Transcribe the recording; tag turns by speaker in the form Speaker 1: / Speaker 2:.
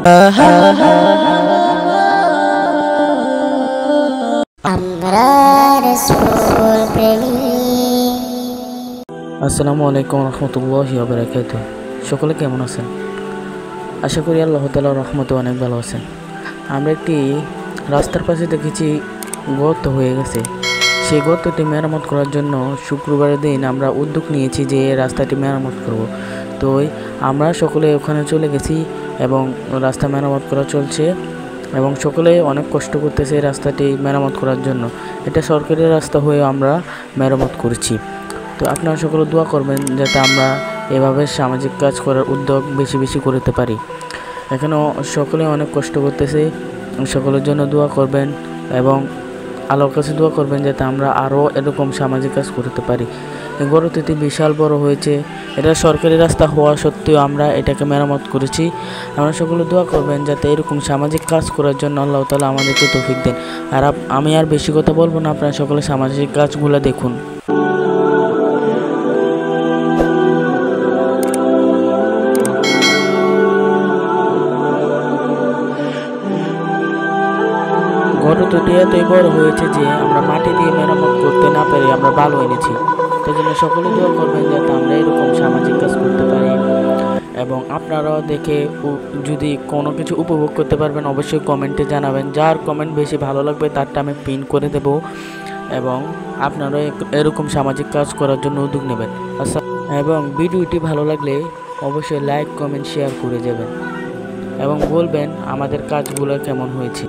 Speaker 1: আসসালামু আলাইকুম রহমতুল্লাহি ওয়া বারাকাতুহু। সকলে কেমন আছেন? আশা করি আল্লাহ তাআলার রহমতে অনেক ভালো আছেন। আমরা একটি রাস্তার পাশে দেখেছি গর্ত হয়ে গেছে। সেই গর্তটি মেরামত করার জন্য শুক্রবারের দিন আমরা উদ্যোগ নিয়েছি যে রাস্তাটি মেরামত করব। তো আমরা সকলে ওখানে চলে গেছি এবং রাস্তা মেরামত করা চলছে এবং সকলে অনেক কষ্ট করতেছে রাস্তাটি মেরামত করার জন্য। এটা সরকারি রাস্তা হয়ে আমরা মেরামত করছি। তো আপনারা সকলে দোয়া করবেন যাতে আমরা এভাবে সামাজিক কাজ করার উদ্যোগ বেশি বেশি করতে পারি। এখানেও সকলে অনেক কষ্ট করতেছে, সকলের জন্য দোয়া করবেন এবং আল্লাহর কাছে দোয়া করবেন যাতে আমরা আরও এরকম সামাজিক কাজ করতে পারি। এই গর্তটি বিশাল বড় হয়েছে, এটা সরকারি রাস্তা হওয়া সত্ত্বেও আমরা এটাকে মেরামত করেছি। আমরা সকলে দোয়া করবেন যাতে এরকম সামাজিক কাজ করার জন্য আল্লাহ তাআলা আমাদেরকে তৌফিক দেন। আর আমি আর বেশি কথা বলবো না, আপনারা সকলে সামাজিক কাজগুলো দেখুন। গর্তটি এতই বড় হয়েছে যে আমরা মাটি দিয়ে মেরামত করতে না পেরে আমরা বালু এনেছি। সেই জন্য সকলে দোয়া করবেন যাতে আমরা এরকম সামাজিক কাজ করতে পারি এবং আপনারাও দেখে যদি কোনো কিছু উপভোগ করতে পারবেন অবশ্যই কমেন্টে জানাবেন। যার কমেন্ট বেশি ভালো লাগবে তারটা আমি পিন করে দেব এবং আপনারাও এরকম সামাজিক কাজ করার জন্য উদ্যোগ নেবেন। এবং ভিডিওটি ভালো লাগলে অবশ্যই লাইক কমেন্ট শেয়ার করে যাবেন এবং বলবেন আমাদের কাজগুলো কেমন হয়েছে।